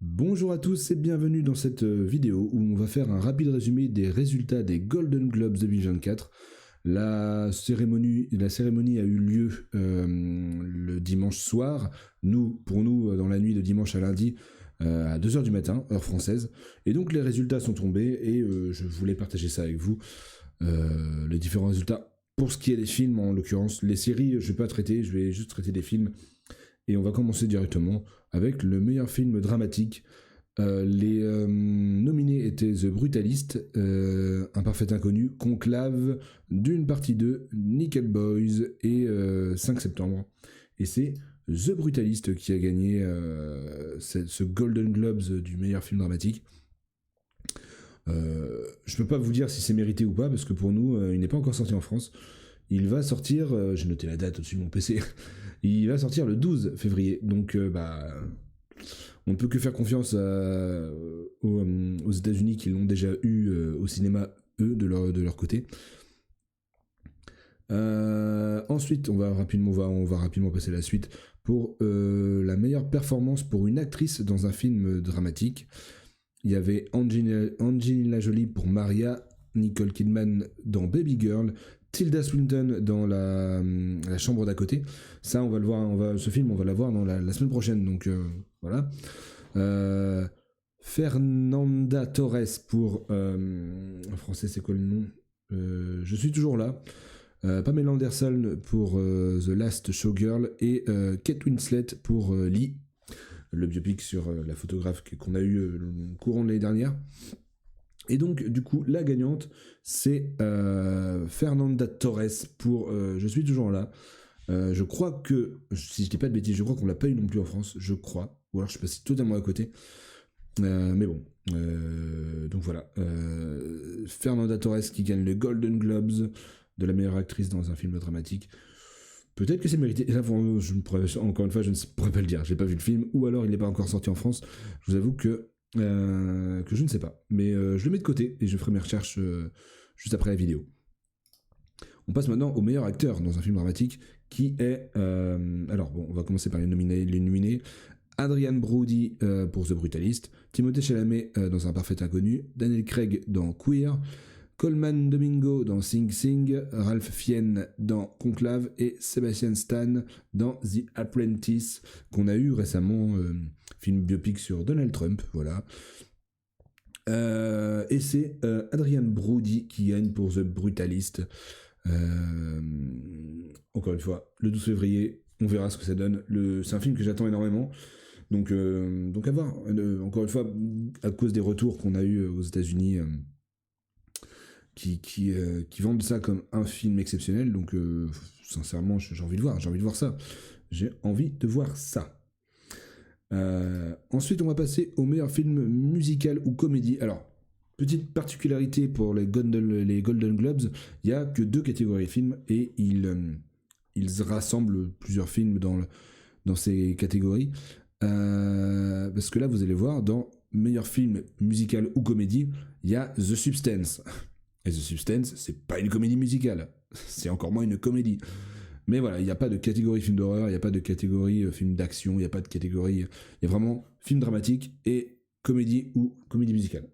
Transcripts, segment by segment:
Bonjour à tous et bienvenue dans cette vidéo où on va faire un rapide résumé des résultats des Golden Globes 2024. La cérémonie a eu lieu le dimanche soir, pour nous dans la nuit de dimanche à lundi à 2h du matin, heure française. Et donc les résultats sont tombés et je voulais partager ça avec vous, les différents résultats. Pour ce qui est des films, en l'occurrence, les séries, je ne vais pas traiter, je vais juste traiter des films. Et on va commencer directement avec le meilleur film dramatique. Les nominés étaient The Brutalist, Un Parfait Inconnu, Conclave, Dune Partie 2, Nickel Boys et 5 septembre. Et c'est The Brutalist qui a gagné ce Golden Globes du meilleur film dramatique. Je peux pas vous dire si c'est mérité ou pas, parce que pour nous, il n'est pas encore sorti en France. Il va sortir, j'ai noté la date au-dessus de mon PC, il va sortir le 12 février, donc on ne peut que faire confiance aux États-Unis qui l'ont déjà eu au cinéma, eux, de leur côté. Ensuite, on va rapidement passer à la suite pour la meilleure performance pour une actrice dans un film dramatique. Il y avait Angelina Jolie pour Maria, Nicole Kidman dans Baby Girl, Tilda Swinton dans la chambre d'à côté. Ça, on va le voir. Ce film, on va l'avoir dans la semaine prochaine. Donc voilà. Fernanda Torres pour en français, c'est quoi le nom Je suis toujours là. Pamela Anderson pour The Last Showgirl et Kate Winslet pour Lee, le biopic sur la photographe qu'on a eu courant de l'année dernière. Et donc, du coup, la gagnante, c'est Fernanda Torres pour Je suis toujours là. Je crois que, si je dis pas de bêtises, je crois qu'on l'a pas eu non plus en France, je crois. Ou alors je suis passé totalement à côté. Mais bon. Donc voilà. Fernanda Torres qui gagne le Golden Globes de la meilleure actrice dans un film dramatique. Peut-être que c'est mérité. Là, encore une fois, je ne pourrais pas le dire. J'ai pas vu le film, ou alors il n'est pas encore sorti en France. Je vous avoue que je ne sais pas. Mais je le mets de côté et je ferai mes recherches juste après la vidéo. On passe maintenant au meilleur acteur dans un film dramatique qui est... alors bon, on va commencer par les nominés. Adrien Brody pour The Brutalist, Timothée Chalamet dans Un Parfait Inconnu, Daniel Craig dans Queer, Colman Domingo dans Sing Sing, Ralph Fiennes dans Conclave et Sebastian Stan dans The Apprentice, qu'on a eu récemment, film biopic sur Donald Trump, voilà. Et c'est Adrien Brody qui gagne pour The Brutalist. Encore une fois, le 12 février, on verra ce que ça donne. C'est un film que j'attends énormément. Donc à voir. Encore une fois, à cause des retours qu'on a eu aux États-Unis, qui vendent ça comme un film exceptionnel, donc sincèrement j'ai envie de voir ça. J'ai envie de voir ça. Ensuite on va passer au meilleur film musical ou comédie. Alors, petite particularité pour les Golden Globes, il n'y a que 2 catégories de films et ils rassemblent plusieurs films dans ces catégories. Parce que là vous allez voir, dans meilleur film musical ou comédie, il y a The Substance. Et The Substance, c'est pas une comédie musicale, c'est encore moins une comédie. Mais voilà, il n'y a pas de catégorie film d'horreur, il n'y a pas de catégorie film d'action, il n'y a pas de catégorie... Il y a vraiment film dramatique et comédie ou comédie musicale.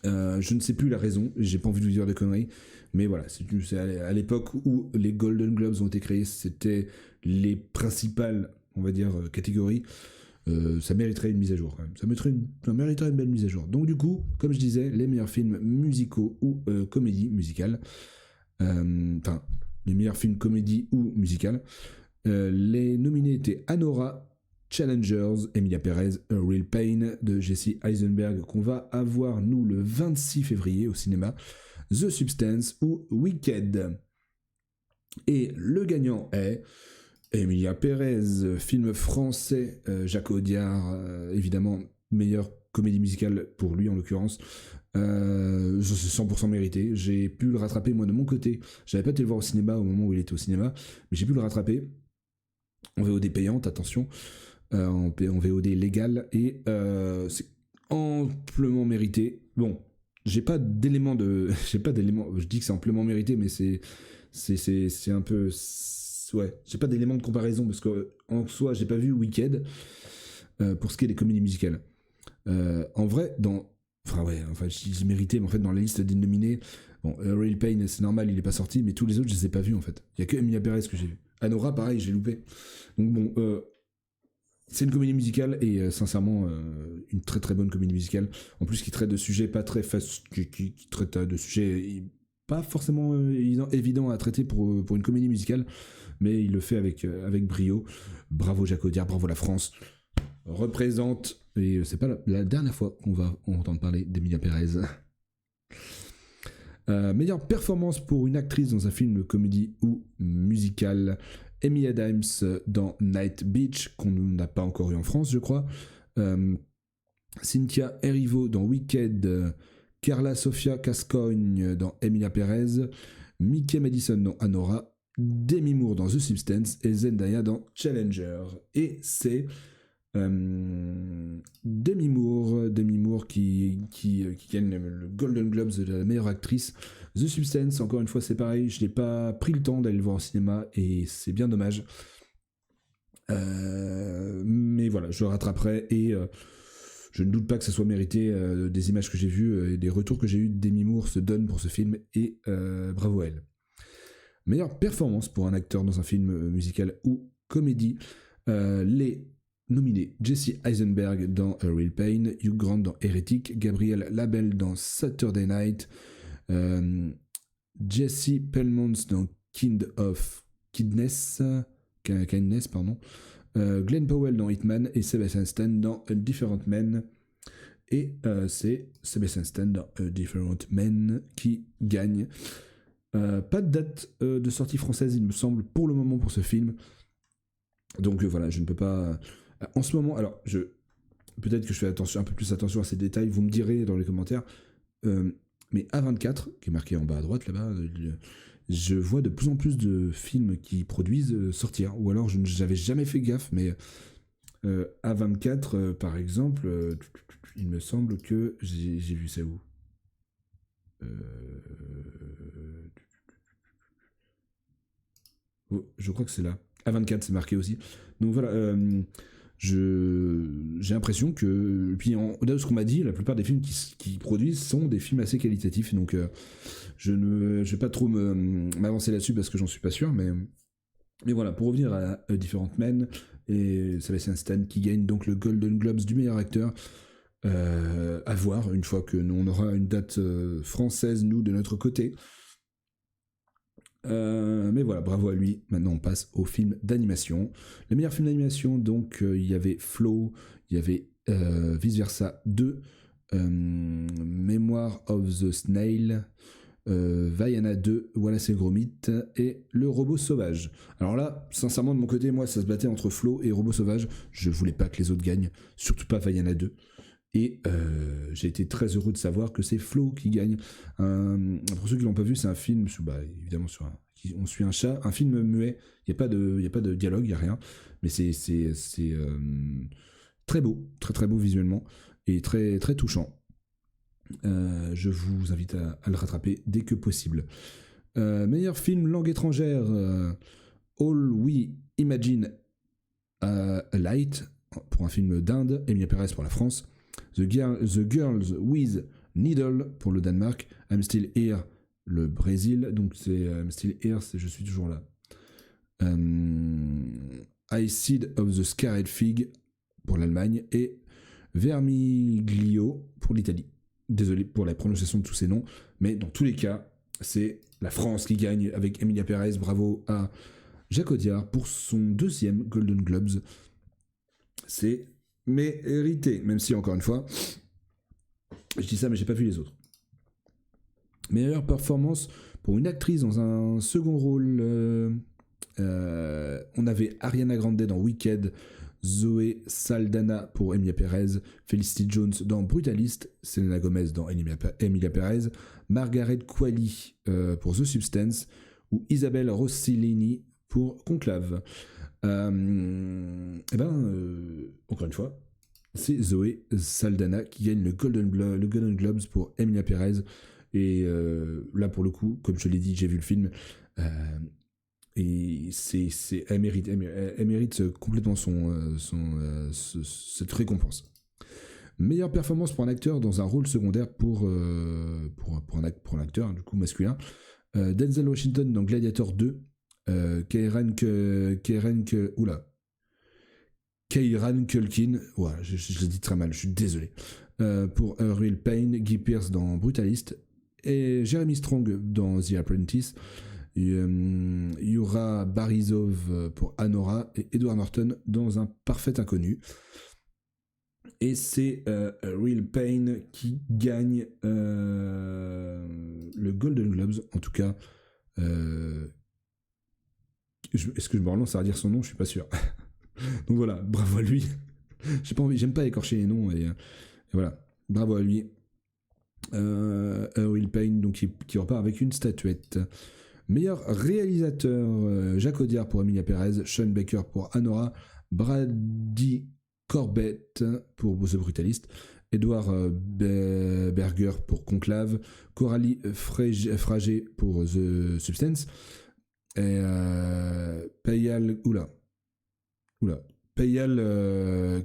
Je ne sais plus la raison, j'ai pas envie de vous dire de conneries, mais voilà, c'est à l'époque où les Golden Globes ont été créés, c'était les principales, on va dire, catégories. Ça mériterait une mise à jour quand même. Ça mériterait une belle mise à jour. Donc du coup, comme je disais, les meilleurs films musicaux ou comédie musicale, enfin, les meilleurs films comédie ou musicale, les nominés étaient Anora, Challengers, Emilia Perez, A Real Pain de Jesse Eisenberg, qu'on va avoir nous le 26 février au cinéma, The Substance ou Wicked. Et le gagnant est Emilia Perez, film français, Jacques Audiard, évidemment, meilleure comédie musicale pour lui en l'occurrence. C'est 100% mérité. J'ai pu le rattraper moi de mon côté. J'avais pas été le voir au cinéma au moment où il était au cinéma, mais j'ai pu le rattraper en VOD payante, attention, en VOD légale, et c'est amplement mérité. Bon, j'ai pas d'éléments, je dis que c'est amplement mérité, mais c'est un peu... Ouais, j'ai pas d'éléments de comparaison parce que en soi j'ai pas vu Wicked pour ce qui est des comédies musicales. En vrai, j'ai mérité, mais en fait, dans la liste des nominés, bon, Real Pain, c'est normal, il est pas sorti, mais tous les autres, je les ai pas vus, en fait. Il y a que Emilia Pérez que j'ai vu. Anora, pareil, j'ai loupé. Donc bon, c'est une comédie musicale et sincèrement une très très bonne comédie musicale. En plus, qui traite de sujets pas très faciles, qui traite de sujets pas forcément évidents à traiter pour une comédie musicale, mais il le fait avec brio. Bravo Jacques Audiard, bravo la France. Représente, et c'est pas la dernière fois qu'on va entendre parler d'Emilia Pérez. Meilleure performance pour une actrice dans un film comédie ou musical. Amy Adams dans Night Beach, qu'on n'a pas encore eu en France, je crois. Cynthia Erivo dans Wicked. Carla Sofia Cascogne dans Emilia Pérez. Mickey Madison dans Anora. Demi Moore dans The Substance. Et Zendaya dans Challenger. Et c'est Demi Moore qui gagne le Golden Globes de la meilleure actrice. The Substance, encore une fois, c'est pareil, je n'ai pas pris le temps d'aller le voir au cinéma et c'est bien dommage. Mais voilà, je le rattraperai et je ne doute pas que ça soit mérité. Des images que j'ai vues et des retours que j'ai eus de Demi Moore se donnent pour ce film et bravo à elle. Meilleure performance pour un acteur dans un film musical ou comédie. Les nominés: Jesse Eisenberg dans A Real Pain, Hugh Grant dans Heretic, Gabriel Labelle dans Saturday Night, Jesse Plemons dans Kindness, Glenn Powell dans Hitman et Sebastian Stan dans A Different Man. Et c'est Sebastian Stan dans A Different Man qui gagne. Pas de date de sortie française, il me semble, pour le moment pour ce film. Donc voilà, je ne peux pas... En ce moment, alors, peut-être que je fais un peu plus attention à ces détails, vous me direz dans les commentaires, mais A24, qui est marqué en bas à droite là-bas, je vois de plus en plus de films qui produisent sortir, ou alors j'avais jamais fait gaffe, mais A24, par exemple, il me semble que j'ai vu ça où je crois que c'est là. A24, c'est marqué aussi. Donc voilà, j'ai l'impression que, puis au-delà de ce qu'on m'a dit, la plupart des films qui produisent sont des films assez qualitatifs, donc je vais pas trop m'avancer là-dessus parce que j'en suis pas sûr, mais voilà, pour revenir à Different Men et Sebastian Stan qui gagne donc le Golden Globes du meilleur acteur, à voir une fois que nous on aura une date française, nous, de notre côté. Mais voilà, bravo à lui. Maintenant, on passe au film d'animation. Le meilleur film d'animation, donc, il y avait Flow, il y avait Vice Versa 2, Memoir of the Snail, Vaiana 2, Wallace et Gromit et Le Robot Sauvage. Alors là, sincèrement, de mon côté, moi, ça se battait entre Flow et Robot Sauvage. Je voulais pas que les autres gagnent, surtout pas Vaiana 2. Et j'ai été très heureux de savoir que c'est Flo qui gagne. Pour ceux qui l'ont pas vu, c'est un film, évidemment, on suit un chat, un film muet. Il n'y a pas de dialogue, il n'y a rien. Mais c'est très beau, très très beau visuellement et très très touchant. Je vous invite à le rattraper dès que possible. Meilleur film langue étrangère, All We Imagine a Light pour un film d'Inde, Emilia Pérez pour la France. The Girls with Needle pour le Danemark, I'm Still Here le Brésil, donc c'est I'm Still Here, c'est Je suis toujours là. I Seed of the Scarlet Fig pour l'Allemagne et Vermiglio pour l'Italie. Désolé pour la prononciation de tous ces noms, mais dans tous les cas, c'est la France qui gagne avec Emilia Pérez. Bravo à Jacques Audiard pour son 2e Golden Globes. C'est mérité, même si, encore une fois, je dis ça, mais j'ai pas vu les autres. Meilleure performance pour une actrice dans un second rôle, on avait Ariana Grande dans Wicked, Zoé Saldana pour Emilia Pérez, Felicity Jones dans Brutalist, Selena Gomez dans Emilia Pérez, Margaret Qualley pour The Substance ou Isabelle Rossellini pour Conclave. Encore une fois, c'est Zoé Saldana qui gagne le Golden Globes pour Emilia Pérez. Et là, pour le coup, comme je l'ai dit, j'ai vu le film. Et elle mérite complètement cette récompense. Meilleure performance pour un acteur dans un rôle secondaire pour un acteur, du coup masculin. Denzel Washington dans Gladiator 2. Kieran Culkin, ouais, je l'ai dit très mal, je suis désolé. Pour Real Pain, Guy Pearce dans Brutalist, et Jeremy Strong dans The Apprentice. Yura Barizov pour Anora et Edward Norton dans Un Parfait Inconnu. Et c'est Real Pain qui gagne le Golden Globes, en tout cas. Est-ce que je me relance à dire son nom? Je suis pas sûr. Donc voilà, bravo à lui. J'ai pas envie, j'aime pas écorcher les noms et voilà, bravo à lui. Will Payne donc qui repart avec une statuette. Meilleur réalisateur, Jacques Audiard pour Emilia Pérez, Sean Baker pour Anora, Brady Corbett pour The Brutalist, Edward Berger pour Conclave, Coralie Fragé pour The Substance, et Payal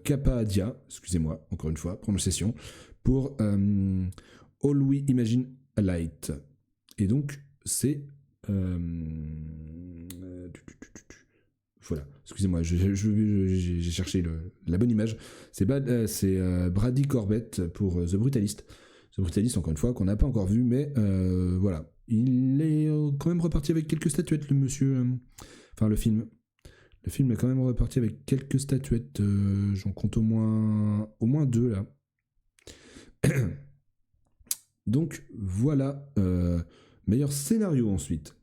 Kapadia, excusez-moi, encore une fois, prononciation, pour All We Imagine a Light. Et donc, c'est... voilà, excusez-moi, j'ai cherché la bonne image. C'est Brady Corbett pour The Brutalist. The Brutalist, encore une fois, qu'on n'a pas encore vu, mais voilà. Il est quand même reparti avec quelques statuettes, le monsieur. Enfin, le film. Le film est quand même reparti avec quelques statuettes. J'en compte au moins 2 là. Donc voilà. Meilleur scénario ensuite.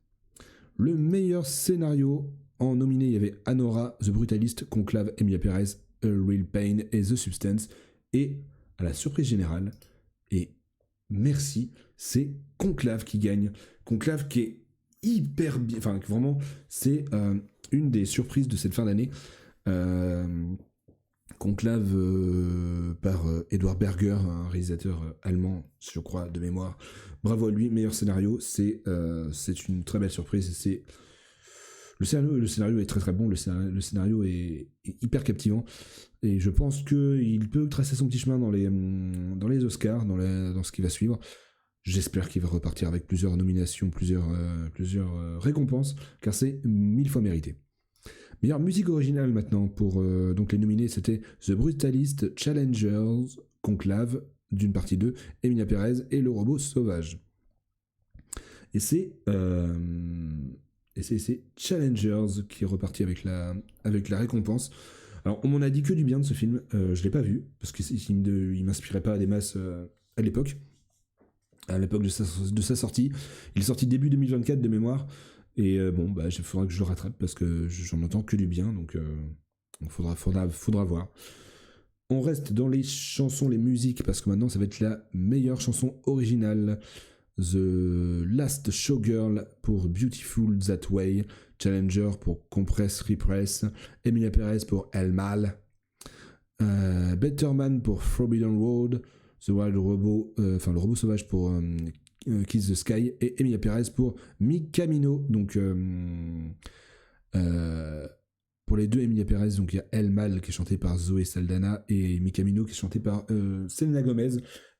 Le meilleur scénario en nominé, il y avait Anora, The Brutalist, Conclave, Emilia Pérez, A Real Pain et The Substance. Et à la surprise générale, et merci, c'est Conclave qui gagne. Conclave qui est hyper bien. Enfin, vraiment, c'est une des surprises de cette fin d'année. Conclave par Edward Berger, un réalisateur allemand, je crois, de mémoire. Bravo à lui, meilleur scénario. C'est une très belle surprise. Le scénario est très très bon. Le scénario est hyper captivant. Et je pense qu'il peut tracer son petit chemin dans les Oscars, dans ce qui va suivre. J'espère qu'il va repartir avec plusieurs nominations, plusieurs récompenses, car c'est 1000 fois mérité. Meilleure musique originale maintenant, pour donc les nominés, c'était The Brutalist, Challengers, Conclave, d'une partie 2, Emilia Pérez et Le Robot Sauvage. Et c'est Challengers qui est reparti avec la récompense. Alors on m'en a dit que du bien de ce film, je l'ai pas vu, parce qu'il m'inspirait pas des masses à l'époque de sa sortie. Il est sorti début 2024 de mémoire, et il faudra que je le rattrape parce que j'en entends que du bien, donc faudra voir. On reste dans les chansons, les musiques, parce que maintenant ça va être la meilleure chanson originale. The Last Showgirl pour Beautiful That Way, Challenger pour Compress Repress, Emilia Pérez pour El Mal, Better Man pour Forbidden Road, The Wild Robot, le robot sauvage pour Kiss the Sky, et Emilia Pérez pour Mi Camino. Donc pour les deux Emilia Pérez, donc il y a El Mal qui est chanté par Zoé Saldana et Mi Camino qui est chanté par Selena Gomez.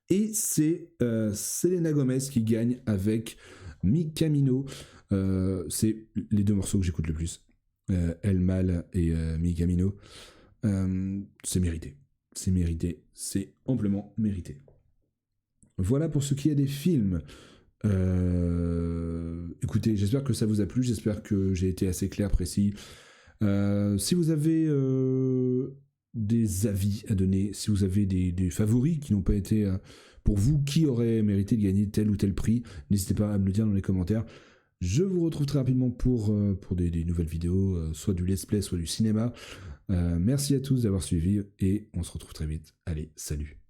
Et c'est Selena Gomez qui gagne avec Mi Camino. C'est les deux morceaux que j'écoute le plus. El Mal et Mi Camino. C'est mérité. C'est amplement mérité. Voilà pour ce qui est des films. Écoutez, j'espère que ça vous a plu. J'espère que j'ai été assez clair, précis. Si vous avez des avis à donner, si vous avez des favoris qui n'ont pas été pour vous, qui aurait mérité de gagner tel ou tel prix, n'hésitez pas à me le dire dans les commentaires. Je vous retrouve très rapidement pour des nouvelles vidéos, soit du let's play, soit du cinéma. Merci à tous d'avoir suivi et on se retrouve très vite. Allez, salut.